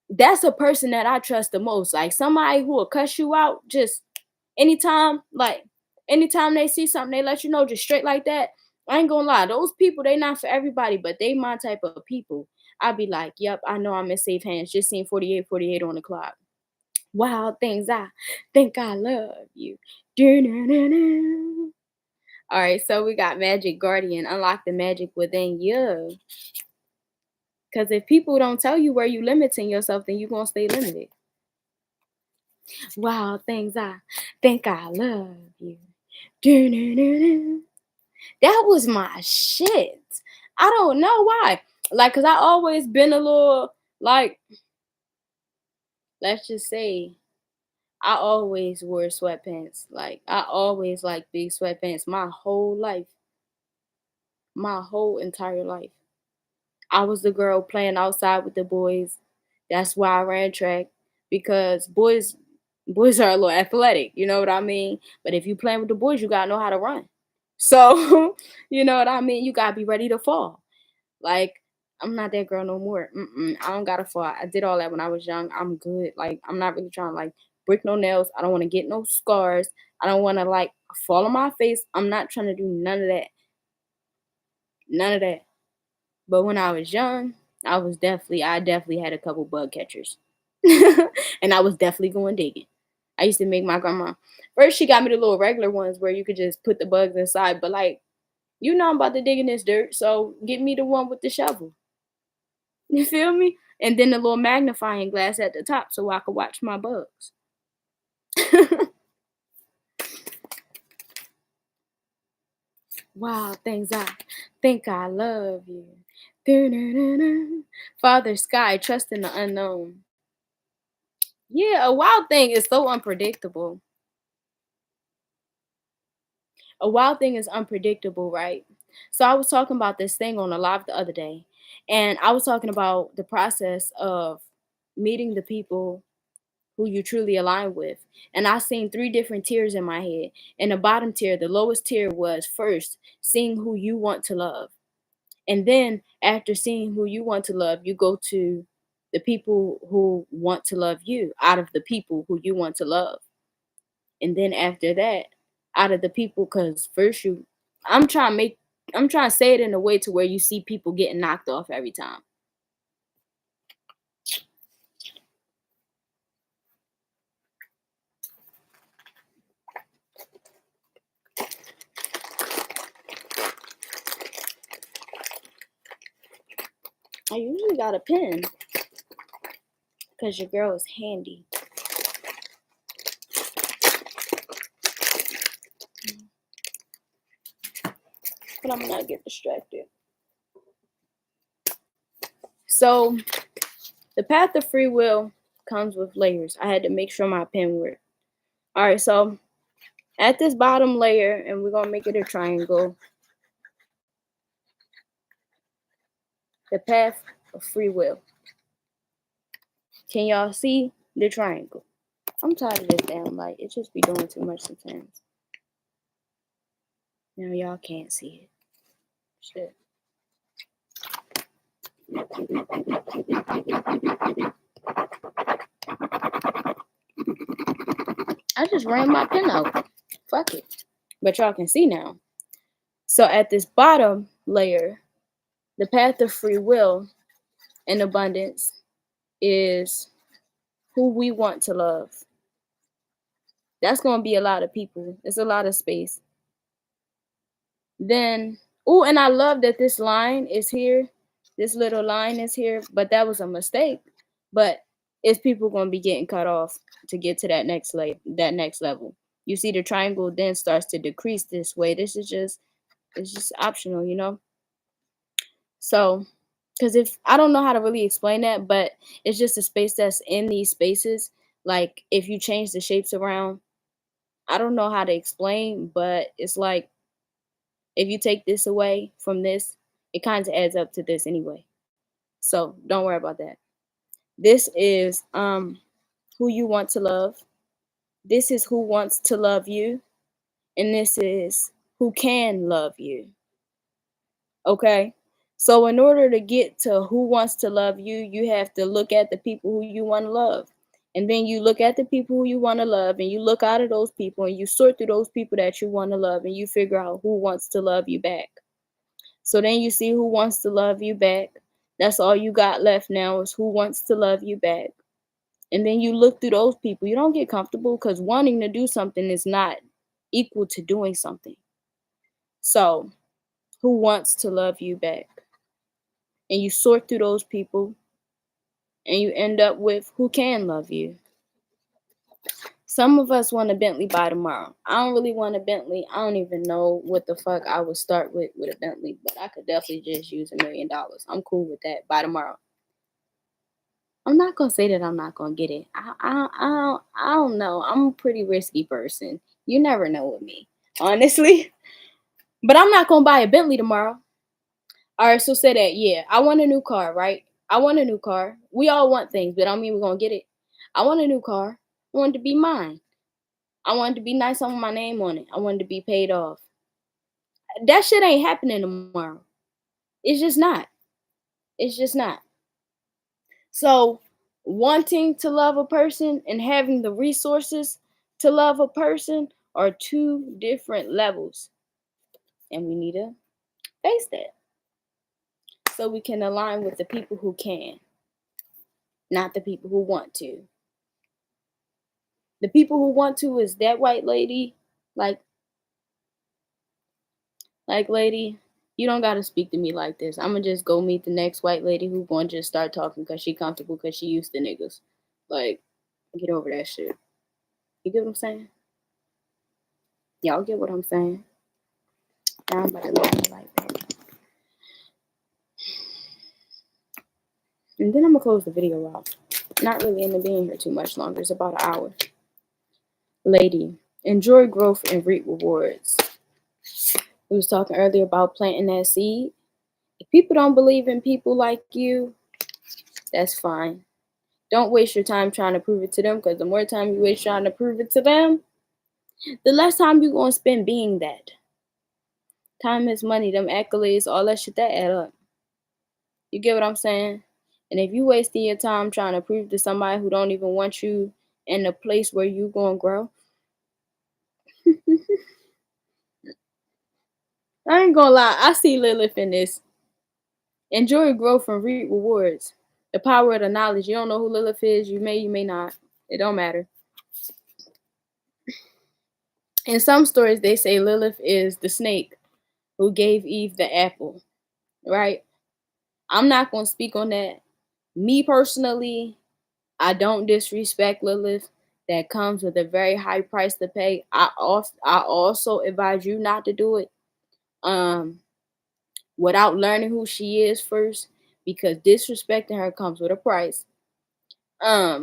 that's a person that I trust the most. Like somebody who will cuss you out just anytime, like anytime they see something, they let you know just straight like that. I ain't gonna lie, those people they not for everybody, but they my type of people. I'd be like, yep, I know I'm in safe hands. Just seen 48:48 on the clock. Wild things. I think I love you. Do-do-do-do. All right, so we got Magic Guardian. Unlock the magic within you. Because if people don't tell you where you limiting yourself, then you're gonna stay limited. Wow, things I think I love you. Do-do-do-do. That was my shit. I don't know why. Like, cause I always been a little like, let's just say, I always wore sweatpants. Like, I always liked big sweatpants my whole life, my whole entire life. I was the girl playing outside with the boys. That's why I ran track because boys are a little athletic, you know what I mean? But if you playing with the boys, you gotta know how to run. So, you know what I mean? You gotta be ready to fall. Like, I'm not that girl no more. I don't gotta fall. I did all that when I was young. I'm good. Like, I'm not really trying to like break no nails. I don't want to get no scars. I don't want to like fall on my face. I'm not trying to do none of that. None of that. But when I was young, I definitely had a couple bug catchers. And I was definitely going digging. I used to make my grandma. First, she got me the little regular ones where you could just put the bugs inside. But like, you know, I'm about to dig in this dirt, so get me the one with the shovel. You feel me? And then the little magnifying glass at the top so I could watch my bugs. Wow, things I think I love you. Do-do-do-do. Father Sky, trust in the unknown. Yeah, a wild thing is so unpredictable. A wild thing is unpredictable, right? So I was talking about this thing on a live the other day, and I was talking about the process of meeting the people who you truly align with. And I seen three different tiers in my head. And the bottom tier, the lowest tier was first seeing who you want to love. And then after seeing who you want to love, you go to the people who want to love you out of the people who you want to love. And then after that, out of the people, because first you, I'm trying to make, I'm trying to say it in a way to where you see people getting knocked off every time. I usually got a pen because your girl is handy. But I'm gonna get distracted. So the path of free will comes with layers. I had to make sure my pen worked. All right, so at this bottom layer, and we're gonna make it a triangle, the path of free will. Can y'all see the triangle? I'm tired of this damn light. It just be doing too much sometimes. Now y'all can't see it. Shit. I just ran my pen out. Fuck it. But y'all can see now. So at this bottom layer, the path of free will and abundance is who we want to love. That's going to be a lot of people. It's a lot of space. Then, oh, and I love that this line is here. This little line is here, but that was a mistake. But it's people going to be getting cut off to get to that next level. You see the triangle then starts to decrease this way. This is just, it's just optional, you know? So, because if I don't know how to really explain that, but it's just a space that's in these spaces. Like if you change the shapes around, I don't know how to explain, but it's like if you take this away from this, it kind of adds up to this anyway. So don't worry about that. This is who you want to love. This is who wants to love you, and this is who can love you. Okay? So in order to get to who wants to love you, you have to look at the people who you want to love. And then you look at the people who you want to love and you look out of those people and you sort through those people that you want to love and you figure out who wants to love you back. So then you see who wants to love you back. That's all you got left now is who wants to love you back. And then you look through those people. You don't get comfortable because wanting to do something is not equal to doing something. So who wants to love you back? and you sort through those people and you end up with who can love you. Some of us want a Bentley by tomorrow. I don't really want a Bentley. I don't even know what the fuck I would start with a Bentley, but I could definitely just use $1,000,000. I'm cool with that by tomorrow. I'm not gonna say that I'm not gonna get it. I don't know. I'm a pretty risky person. You never know with me, honestly. But I'm not gonna buy a Bentley tomorrow. All right, so say that. Yeah, I want a new car, right? I want a new car. We all want things, but I don't mean we're gonna get it. I want a new car. I want it to be mine. I want it to be nice on my name on it. I want it to be paid off. That shit ain't happening tomorrow. It's just not. It's just not. So, wanting to love a person and having the resources to love a person are two different levels. And we need to face that so we can align with the people who can, not the people who want to. The people who want to is that white lady, like lady, you don't gotta speak to me like this. I'ma just go meet the next white lady who gonna just start talking because she comfortable because she used to niggas. Like, get over that shit. You get what I'm saying? Y'all get what I'm saying? I'm about to leave like that. And then I'm gonna close the video out. Not really into being here too much longer. It's about an hour. Lady, enjoy growth and reap rewards. We was talking earlier about planting that seed. If people don't believe in people like you, that's fine. Don't waste your time trying to prove it to them, because the more time you waste trying to prove it to them, the less time you're going to spend being that. Time is money, them accolades, all that shit, that add up. You get what I'm saying? And if you wasting your time trying to prove to somebody who don't even want you in the place where you going to grow, I ain't gonna lie, I see Lilith in this. Enjoy growth and reap rewards. The power of the knowledge. You don't know who Lilith is, you may not. It don't matter. In some stories, they say Lilith is the snake who gave Eve the apple, right? I'm not going to speak on that. Me personally, I don't disrespect Lilith. That comes with a very high price to pay. I also advise you not to do it without learning who she is first, because disrespecting her comes with a price. A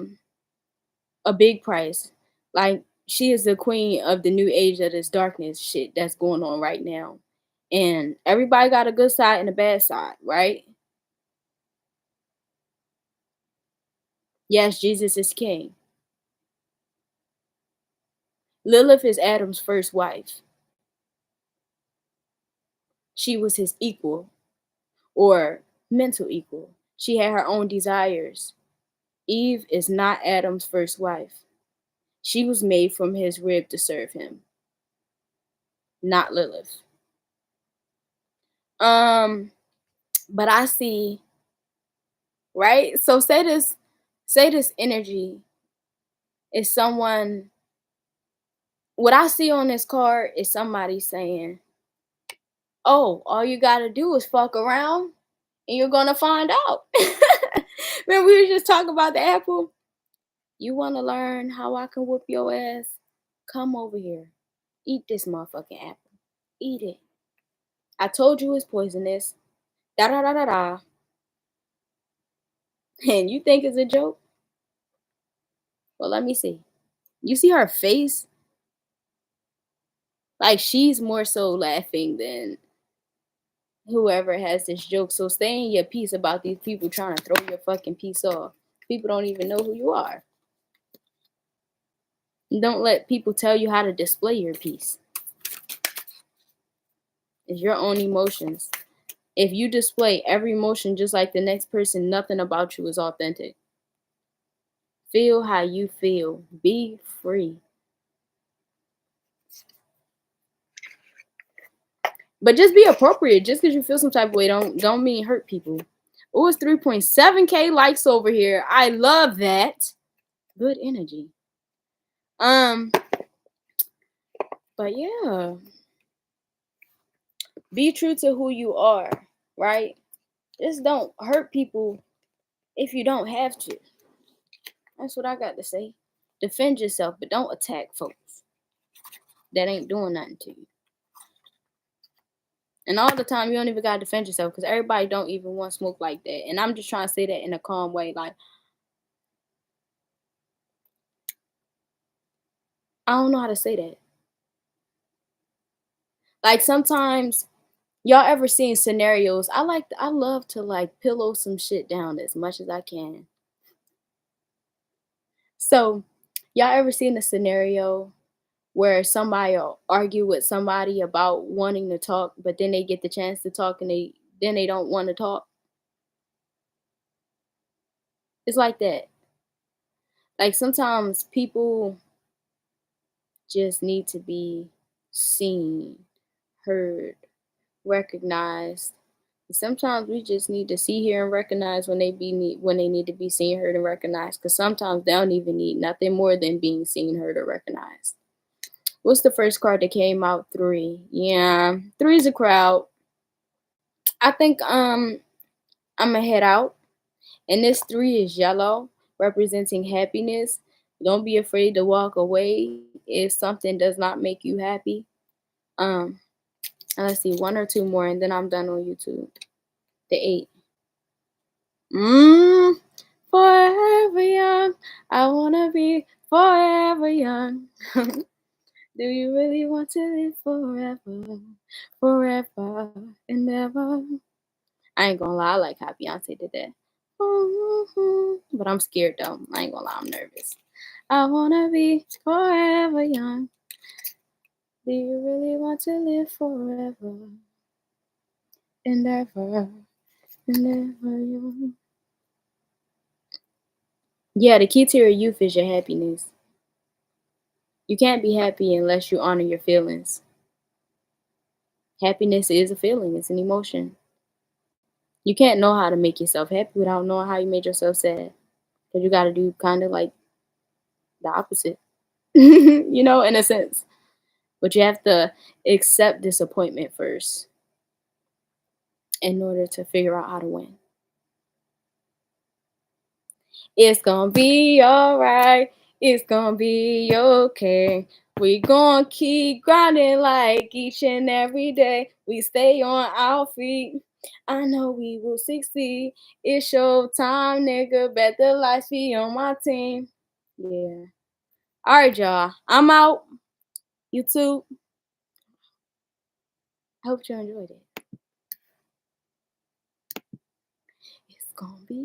big price. Like, she is the queen of the new age of this darkness shit that's going on right now. And everybody got a good side and a bad side, right? Yes, Jesus is king. Lilith is Adam's first wife. She was his equal, or mental equal. She had her own desires. Eve is not Adam's first wife. She was made from his rib to serve him, not Lilith. But I see, right? So say this energy is someone, what I see on this card is somebody saying, oh, all you gotta do is fuck around and you're gonna find out. Remember we were just talking about the apple? You wanna learn how I can whoop your ass? Come over here. Eat this motherfucking apple. Eat it. I told you it's poisonous. Da da da da da. And you think it's a joke? Well, let me see. You see her face? Like, she's more so laughing than whoever has this joke. So stay in your peace about these people trying to throw your fucking piece off. People don't even know who you are. Don't let people tell you how to display your piece. It's your own emotions. If you display every emotion just like the next person, nothing about you is authentic. Feel how you feel. Be free. But just be appropriate. Just because you feel some type of way don't mean hurt people. Oh, it's 3.7K likes over here. I love that. Good energy. But yeah. Be true to who you are, right? Just don't hurt people if you don't have to. That's what I got to say. Defend yourself, but don't attack folks that ain't doing nothing to you. And all the time, you don't even gotta defend yourself because everybody don't even want smoke like that. And I'm just trying to say that in a calm way. Like, I don't know how to say that. Like sometimes y'all ever seen scenarios? I love to like pillow some shit down as much as I can. So y'all ever seen a scenario where somebody will argue with somebody about wanting to talk, but then they get the chance to talk and they don't want to talk? It's like that. Like sometimes people just need to be seen, heard, recognized. Sometimes we just need to see, hear, and recognize when they need to be seen, heard, and recognized. Because sometimes they don't even need nothing more than being seen, heard, or recognized. What's the first card that came out? Three. Yeah, three is a crowd. I think I'm gonna head out, and this three is yellow, representing happiness. Don't be afraid to walk away if something does not make you happy. Um, and let's see, one or two more, and then I'm done on YouTube. The eight. Mm, forever young. I wanna be forever young. Do you really want to live forever, forever and ever? I ain't gonna lie, I like how Beyonce did that. But I'm scared though. I ain't gonna lie, I'm nervous. I wanna be forever young. Do you really want to live forever and ever and ever young? Yeah, the key to your youth is your happiness. You can't be happy unless you honor your feelings. Happiness is a feeling, it's an emotion. You can't know how to make yourself happy without knowing how you made yourself sad. Because you got to do kind of like the opposite, in a sense. But you have to accept disappointment first in order to figure out how to win. It's gonna be alright. It's gonna be okay. We gonna keep grinding like each and every day. We stay on our feet. I know we will succeed. It's your time, nigga. Bet the lights be on my team. Yeah. All right, y'all. I'm out. YouTube. I hope you enjoyed it. It's gonna be